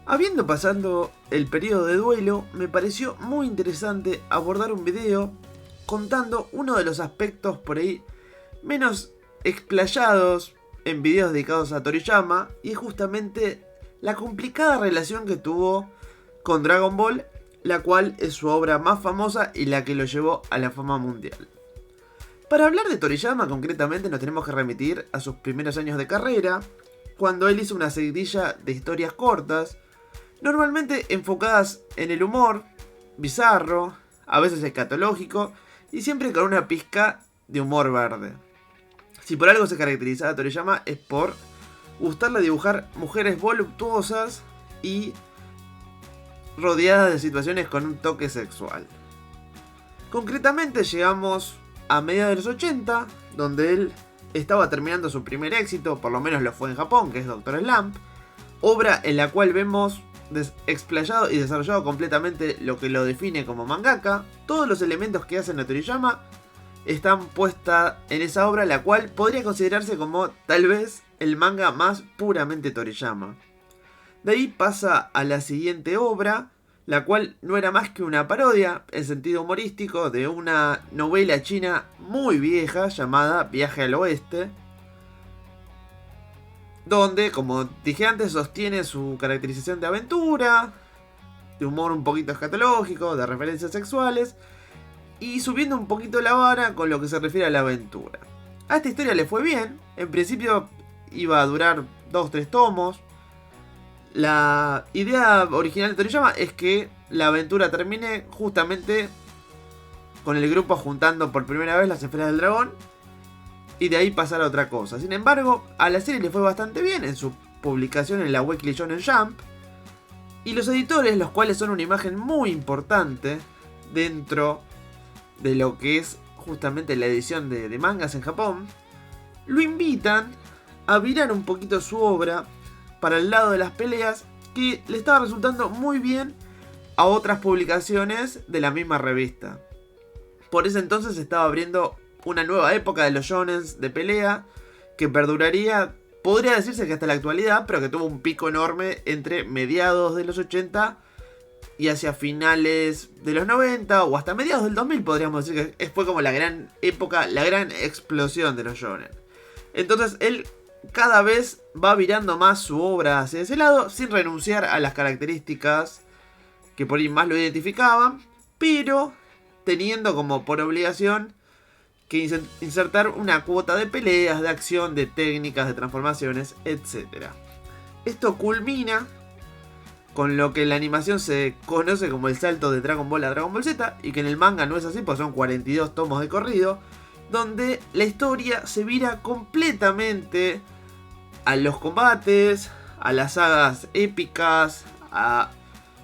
Habiendo pasado el periodo de duelo, me pareció muy interesante abordar un video contando uno de los aspectos por ahí menos explayados en videos dedicados a Toriyama, y es justamente la complicada relación que tuvo con Dragon Ball, la cual es su obra más famosa y la que lo llevó a la fama mundial. Para hablar de Toriyama concretamente nos tenemos que remitir a sus primeros años de carrera, cuando él hizo una seguidilla de historias cortas, normalmente enfocadas en el humor, bizarro, a veces escatológico, y siempre con una pizca de humor verde. Si por algo se caracterizaba a Toriyama es por gustarle dibujar mujeres voluptuosas y rodeadas de situaciones con un toque sexual. Concretamente llegamos a mediados de los 80, donde él estaba terminando su primer éxito, por lo menos lo fue en Japón, que es Dr. Slump, obra en la cual vemos explayado y desarrollado completamente lo que lo define como mangaka. Todos los elementos que hacen a Toriyama están puestas en esa obra, la cual podría considerarse como tal vez el manga más puramente Toriyama. De ahí pasa a la siguiente obra, la cual no era más que una parodia, en sentido humorístico, de una novela china muy vieja llamada Viaje al Oeste, donde, como dije antes, sostiene su caracterización de aventura, de humor un poquito escatológico, de referencias sexuales, y subiendo un poquito la vara con lo que se refiere a la aventura. A esta historia le fue bien, en principio iba a durar 2-3 tomos. La idea original de Toriyama es que la aventura termine justamente con el grupo juntando por primera vez las esferas del dragón, y de ahí pasar a otra cosa. Sin embargo, a la serie le fue bastante bien en su publicación en la Weekly Shonen Jump, y los editores, los cuales son una imagen muy importante dentro de lo que es justamente la edición de mangas en Japón, lo invitan a virar un poquito su obra para el lado de las peleas, que le estaba resultando muy bien a otras publicaciones de la misma revista. Por ese entonces estaba abriendo una nueva época de los shonens de pelea, que perduraría, podría decirse que hasta la actualidad, pero que tuvo un pico enorme entre mediados de los 80 y hacia finales de los 90, o hasta mediados del 2000 podríamos decir que fue como la gran época, la gran explosión de los shonen. Entonces él cada vez va virando más su obra hacia ese lado, sin renunciar a las características que por ahí más lo identificaban, pero teniendo como por obligación que insertar una cuota de peleas, de acción, de técnicas, de transformaciones, etc. Esto culmina con lo que en la animación se conoce como el salto de Dragon Ball a Dragon Ball Z, y que en el manga no es así, pues son 42 tomos de corrido, donde la historia se vira completamente a los combates, a las sagas épicas, a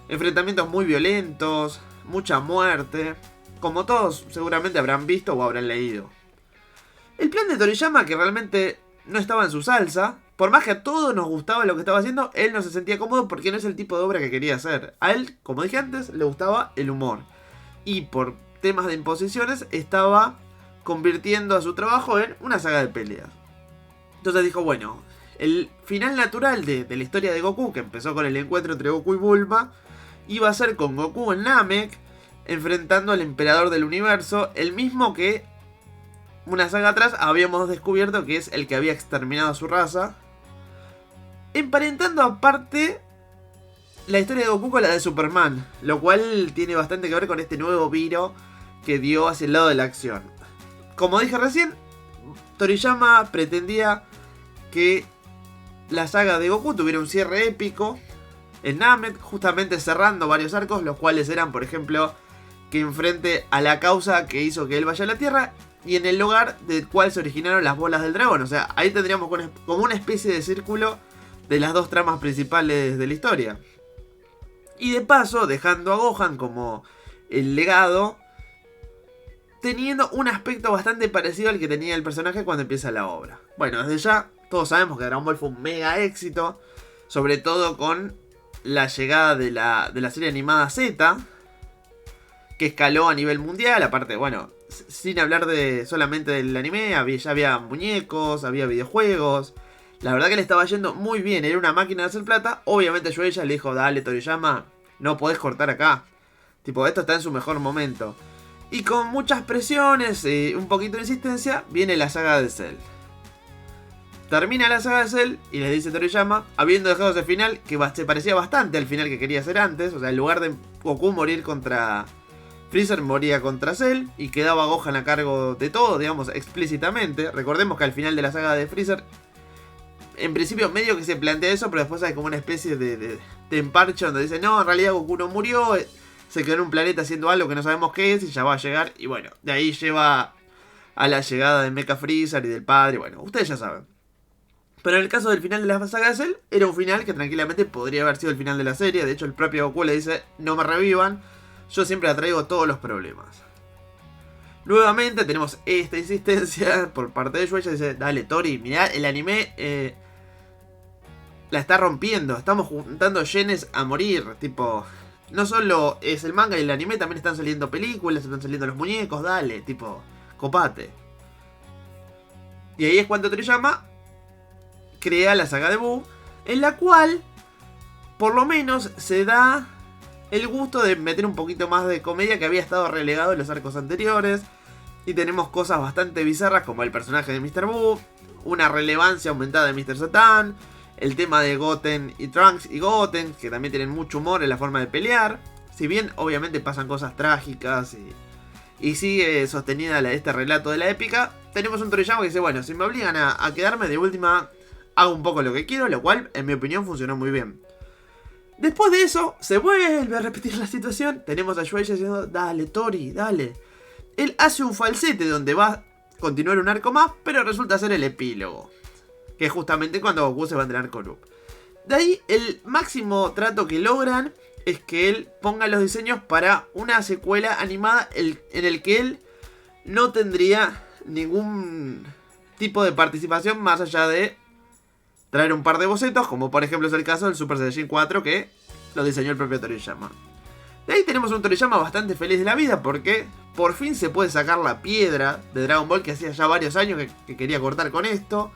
enfrentamientos muy violentos, mucha muerte, como todos seguramente habrán visto o habrán leído. El plan de Toriyama, que realmente no estaba en su salsa, por más que a todos nos gustaba lo que estaba haciendo, él no se sentía cómodo porque no es el tipo de obra que quería hacer. A él, como dije antes, le gustaba el humor, y por temas de imposiciones estaba convirtiendo a su trabajo en una saga de peleas. Entonces dijo, bueno, el final natural de la historia de Goku, que empezó con el encuentro entre Goku y Bulma, iba a ser con Goku en Namek, enfrentando al emperador del universo, el mismo que una saga atrás habíamos descubierto que es el que había exterminado a su raza, emparentando aparte la historia de Goku con la de Superman, lo cual tiene bastante que ver con este nuevo viro que dio hacia el lado de la acción. Como dije recién, Toriyama pretendía que la saga de Goku tuviera un cierre épico en Namek, justamente cerrando varios arcos, los cuales eran, por ejemplo, que enfrente a la causa que hizo que él vaya a la Tierra, y en el lugar del cual se originaron las bolas del dragón. O sea, ahí tendríamos como una especie de círculo de las dos tramas principales de la historia. Y de paso, dejando a Gohan como el legado, teniendo un aspecto bastante parecido al que tenía el personaje cuando empieza la obra. Bueno, desde ya todos sabemos que Dragon Ball fue un mega éxito, sobre todo con la llegada de la serie animada Z, que escaló a nivel mundial. Aparte, bueno, sin hablar solamente del anime, ya había muñecos, había videojuegos, La verdad que le estaba yendo muy bien, era una máquina de hacer plata. Obviamente Shueisha le dijo, dale Toriyama, no podés cortar acá. Tipo, esto está en su mejor momento. Y con muchas presiones y un poquito de insistencia, viene la saga de Cell. Termina la saga de Cell y les dice Toriyama, habiendo dejado ese final que se parecía bastante al final que quería hacer antes. O sea, en lugar de Goku morir contra Freezer, moría contra Cell y quedaba Gohan a cargo de todo, digamos, explícitamente. Recordemos que al final de la saga de Freezer, en principio medio que se plantea eso, pero después hay como una especie de emparche donde dice, no, en realidad Goku no murió, se quedó en un planeta haciendo algo que no sabemos qué es y ya va a llegar. Y bueno, de ahí lleva a la llegada de Mecha Freezer y del padre, bueno, ustedes ya saben. Pero en el caso del final de la saga de Cell, era un final que tranquilamente podría haber sido el final de la serie. De hecho, el propio Goku le dice, no me revivan, yo siempre atraigo todos los problemas. Nuevamente tenemos esta insistencia por parte de Shueisha. Dice, dale Tori, mirá, el anime la está rompiendo. Estamos juntando yenes a morir. Tipo, no solo es el manga y el anime, también están saliendo películas, están saliendo los muñecos, dale, tipo, copate. Y ahí es cuando Toriyama crea la saga de Buu, en la cual por lo menos se da el gusto de meter un poquito más de comedia que había estado relegado en los arcos anteriores. Y tenemos cosas bastante bizarras como el personaje de Mr. Buu, una relevancia aumentada de Mr. Satan, el tema de Goten y Trunks y Goten, que también tienen mucho humor en la forma de pelear. Si bien obviamente pasan cosas trágicas y sigue sostenida este relato de la épica, tenemos un Toriyama que dice, bueno, si me obligan a quedarme, de última hago un poco lo que quiero, lo cual en mi opinión funcionó muy bien. Después de eso, se vuelve a repetir la situación. Tenemos a Shueisha diciendo, dale Tori, dale. Él hace un falsete donde va a continuar un arco más, pero resulta ser el epílogo, que es justamente cuando Goku se va a entrenar con Up. De ahí, el máximo trato que logran es que él ponga los diseños para una secuela animada en el que él no tendría ningún tipo de participación más allá de traer un par de bocetos, como por ejemplo es el caso del Super Saiyajin 4 que lo diseñó el propio Toriyama. De ahí tenemos un Toriyama bastante feliz de la vida porque por fin se puede sacar la piedra de Dragon Ball que hacía ya varios años que quería cortar con esto.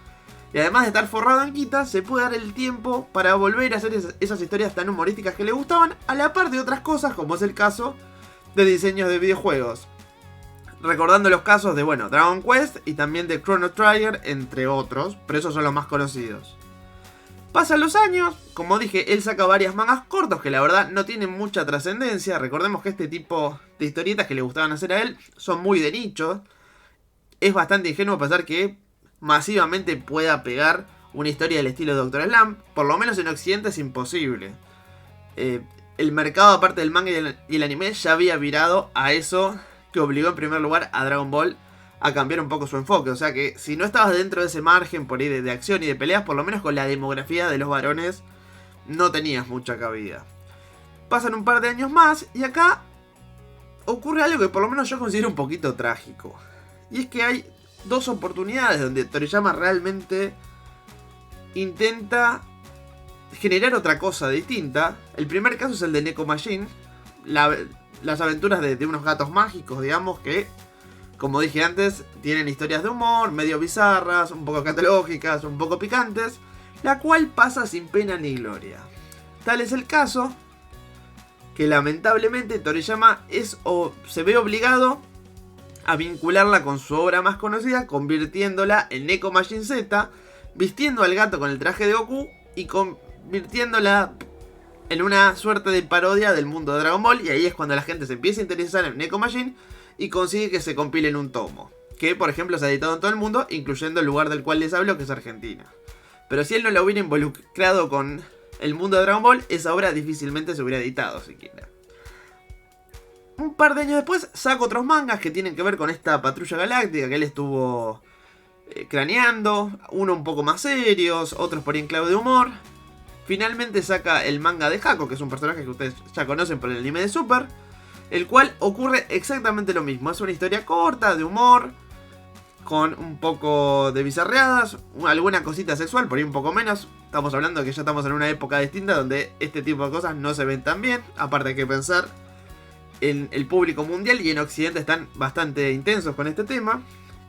Y además de estar forrado en guita, se puede dar el tiempo para volver a hacer esas historias tan humorísticas que le gustaban, a la par de otras cosas como es el caso de diseños de videojuegos. Recordando los casos de, bueno, Dragon Quest y también de Chrono Trigger, entre otros, pero esos son los más conocidos. Pasan los años, como dije, él saca varias mangas cortos que la verdad no tienen mucha trascendencia. Recordemos que este tipo de historietas que le gustaban hacer a él son muy de nicho. Es bastante ingenuo pensar que masivamente pueda pegar una historia del estilo de Dr. Slump. Por lo menos en Occidente es imposible. El mercado aparte del manga y el anime ya había virado a eso que obligó en primer lugar a Dragon Ball a cambiar un poco su enfoque. O sea que si no estabas dentro de ese margen por ahí de acción y de peleas, por lo menos con la demografía de los varones no tenías mucha cabida. Pasan un par de años más y acá ocurre algo que por lo menos yo considero un poquito trágico. Y es que hay dos oportunidades donde Toriyama realmente intenta generar otra cosa distinta. El primer caso es el de Neko Machine, las aventuras de unos gatos mágicos, digamos, que como dije antes, tienen historias de humor, medio bizarras, un poco catológicas, un poco picantes, la cual pasa sin pena ni gloria. Tal es el caso que lamentablemente Toriyama se ve obligado a vincularla con su obra más conocida, convirtiéndola en Neko Machine Z, vistiendo al gato con el traje de Goku y convirtiéndola en una suerte de parodia del mundo de Dragon Ball. Y ahí es cuando la gente se empieza a interesar en Neko Machine y consigue que se compile en un tomo, que por ejemplo se ha editado en todo el mundo, incluyendo el lugar del cual les hablo, que es Argentina. Pero si él no lo hubiera involucrado con el mundo de Dragon Ball, esa obra difícilmente se hubiera editado siquiera. Un par de años después saca otros mangas que tienen que ver con esta patrulla galáctica que él estuvo craneando, uno un poco más serios, otros por ahí en clave de humor. Finalmente saca el manga de Hako, que es un personaje que ustedes ya conocen por el anime de Super, el cual ocurre exactamente lo mismo. Es una historia corta, de humor, con un poco de bizarreadas, alguna cosita sexual, por ahí un poco menos. Estamos hablando de que ya estamos en una época distinta donde este tipo de cosas no se ven tan bien. Aparte hay que pensar en el público mundial y en Occidente están bastante intensos con este tema.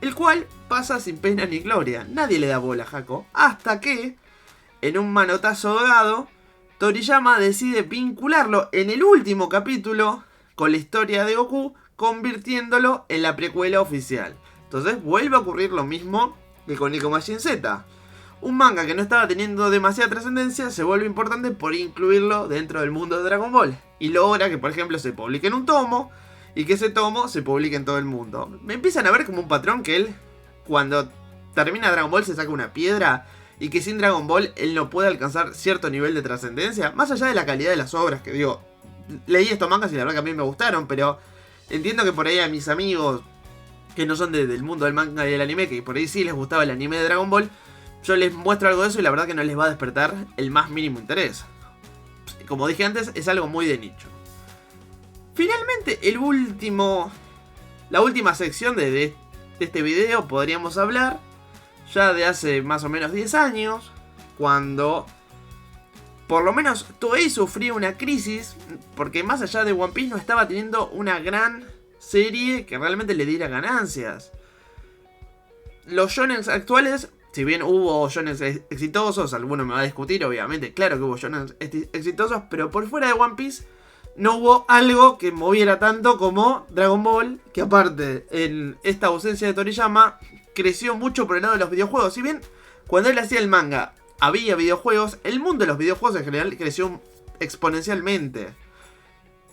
el cual pasa sin pena ni gloria. Nadie le da bola a Hako, hasta que, en un manotazo dado, Toriyama decide vincularlo en el último capítulo con la historia de Goku, convirtiéndolo en la precuela oficial. Entonces vuelve a ocurrir lo mismo que con Nico Machine Z. Un manga que no estaba teniendo demasiada trascendencia se vuelve importante por incluirlo dentro del mundo de Dragon Ball. Y logra que, por ejemplo, se publique en un tomo y que ese tomo se publique en todo el mundo. Me empiezan a ver como un patrón que él, cuando termina Dragon Ball, se saca una piedra y que sin Dragon Ball él no puede alcanzar cierto nivel de trascendencia. Más allá de la calidad de las obras, que digo, leí estos mangas y la verdad que a mí me gustaron, pero entiendo que por ahí a mis amigos que no son del mundo del manga y del anime, que por ahí sí les gustaba el anime de Dragon Ball, yo les muestro algo de eso y la verdad que no les va a despertar el más mínimo interés. Como dije antes, es algo muy de nicho. Finalmente, la última sección de este video podríamos hablar ya de hace más o menos 10 años, cuando por lo menos Toei sufría una crisis, porque más allá de One Piece no estaba teniendo una gran serie que realmente le diera ganancias. Los shonen actuales, si bien hubo shonen exitosos, alguno me va a discutir, obviamente, claro que hubo shonen exitosos, pero por fuera de One Piece no hubo algo que moviera tanto como Dragon Ball, que aparte, en esta ausencia de Toriyama, creció mucho por el lado de los videojuegos. Si bien cuando él hacía el manga había videojuegos, el mundo de los videojuegos en general creció exponencialmente,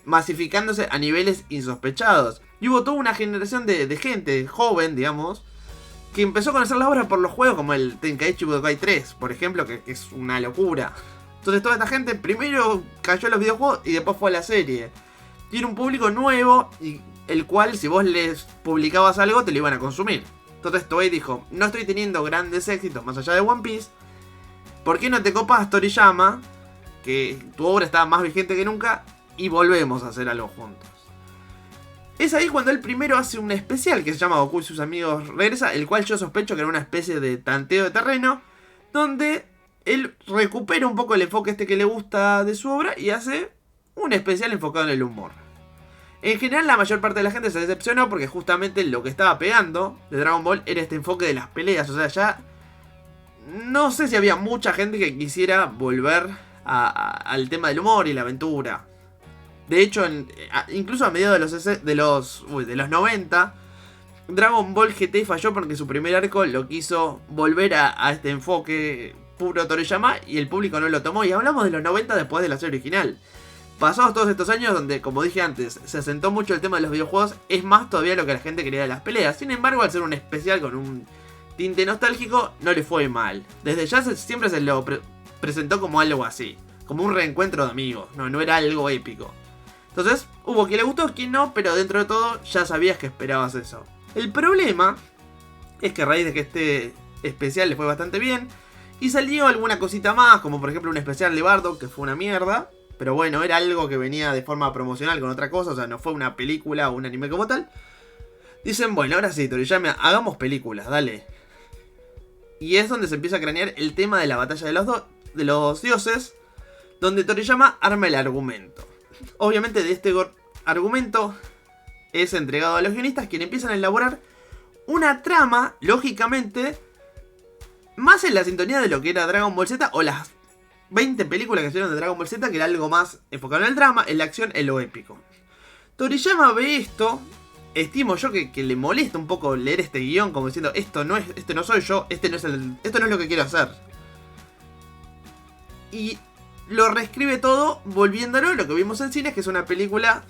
masificándose a niveles insospechados. Y hubo toda una generación de gente joven, digamos, que empezó a conocer la obra por los juegos, como el Tenkaichi Budokai 3, por ejemplo, que es una locura. Entonces toda esta gente primero cayó a los videojuegos y después fue a la serie. Tiene un público nuevo, y el cual si vos les publicabas algo te lo iban a consumir. Entonces Toei dijo, no estoy teniendo grandes éxitos más allá de One Piece, ¿por qué no te copas, Toriyama? Que tu obra está más vigente que nunca y volvemos a hacer algo juntos. Es ahí cuando él primero hace un especial que se llama Goku y sus amigos regresa, el cual yo sospecho que era una especie de tanteo de terreno, donde él recupera un poco el enfoque que le gusta de su obra y hace un especial enfocado en el humor. En general la mayor parte de la gente se decepcionó porque justamente lo que estaba pegando de Dragon Ball era este enfoque de las peleas, o sea, ya no sé si había mucha gente que quisiera volver al tema del humor y la aventura. De hecho, incluso a mediados de los 90, Dragon Ball GT falló porque su primer arco lo quiso volver a este enfoque puro Toriyama y el público no lo tomó. Y hablamos de los 90 después de la serie original. Pasados todos estos años donde, como dije antes, se asentó mucho el tema de los videojuegos, es más todavía lo que la gente quería de las peleas. Sin embargo, al ser un especial con un tinte nostálgico, no le fue mal. Desde ya siempre se lo presentó como algo así, como un reencuentro de amigos, no era algo épico. Entonces, hubo quien le gustó, quien no, pero dentro de todo ya sabías que esperabas eso. El problema es que a raíz de que este especial le fue bastante bien, y salió alguna cosita más, como por ejemplo un especial de Bardock que fue una mierda, pero bueno, era algo que venía de forma promocional con otra cosa, o sea, no fue una película o un anime como tal. Dicen, bueno, ahora sí, Toriyama, hagamos películas, dale. Y es donde se empieza a cranear el tema de la batalla de los dioses, donde Toriyama arma el argumento. Obviamente de este argumento es entregado a los guionistas, quienes empiezan a elaborar una trama, lógicamente, más en la sintonía de lo que era Dragon Ball Z o las 20 películas que hicieron de Dragon Ball Z, que era algo más enfocado en el drama, en la acción, en lo épico. Toriyama ve esto, estimo yo que le molesta un poco leer este guión como diciendo, esto no soy yo, esto no es lo que quiero hacer. Y lo reescribe todo volviéndolo a lo que vimos en cines, que es una película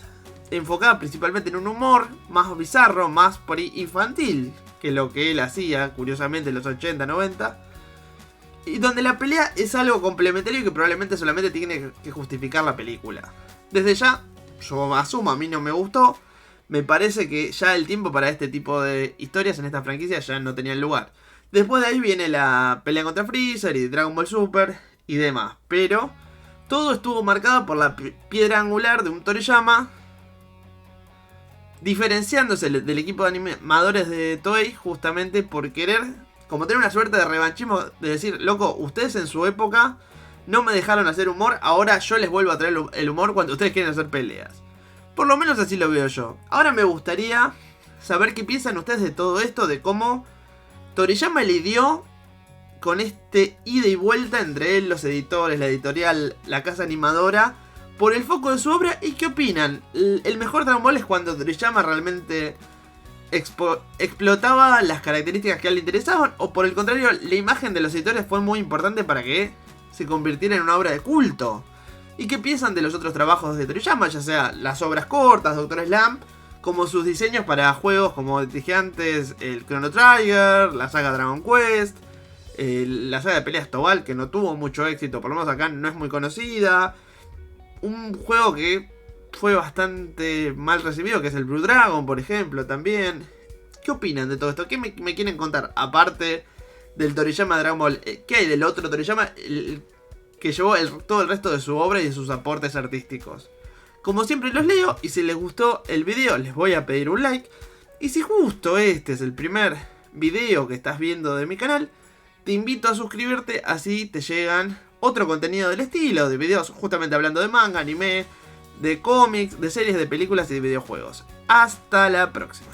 enfocada principalmente en un humor más bizarro, más por ahí infantil que lo que él hacía, curiosamente, en los 80, 90. Y donde la pelea es algo complementario y que probablemente solamente tiene que justificar la película. Desde ya, yo asumo, a mí no me gustó. Me parece que ya el tiempo para este tipo de historias en esta franquicia ya no tenía lugar. Después de ahí viene la pelea contra Freezer y Dragon Ball Super y demás. Pero todo estuvo marcado por la piedra angular de un Toriyama, diferenciándose del equipo de animadores de Toei justamente por querer, como tener una suerte de revanchismo, de decir, loco, ustedes en su época no me dejaron hacer humor, ahora yo les vuelvo a traer el humor cuando ustedes quieren hacer peleas. Por lo menos así lo veo yo. Ahora me gustaría saber qué piensan ustedes de todo esto, de cómo Toriyama lidió con este ida y vuelta entre él, los editores, la editorial, la casa animadora, por el foco de su obra. ¿Y qué opinan? ¿El mejor Dragon Ball es cuando Toriyama realmente explotaba las características que a él le interesaban? ¿O por el contrario, la imagen de los editores fue muy importante para que se convirtiera en una obra de culto? ¿Y qué piensan de los otros trabajos de Toriyama? Ya sea las obras cortas, Dr. Slump, como sus diseños para juegos, como dije antes, el Chrono Trigger, la saga Dragon Quest, la saga de peleas Tobal, que no tuvo mucho éxito, por lo menos acá no es muy conocida. Un juego que fue bastante mal recibido, que es el Blue Dragon, por ejemplo, también. ¿Qué opinan de todo esto? ¿Qué me quieren contar? Aparte del Toriyama de Dragon Ball, ¿qué hay del otro Toriyama que llevó todo el resto de su obra y de sus aportes artísticos? Como siempre los leo, y si les gustó el video les voy a pedir un like. Y si justo este es el primer video que estás viendo de mi canal, te invito a suscribirte, así te llegan otro contenido del estilo, de videos justamente hablando de manga, anime, de cómics, de series, de películas y de videojuegos. Hasta la próxima.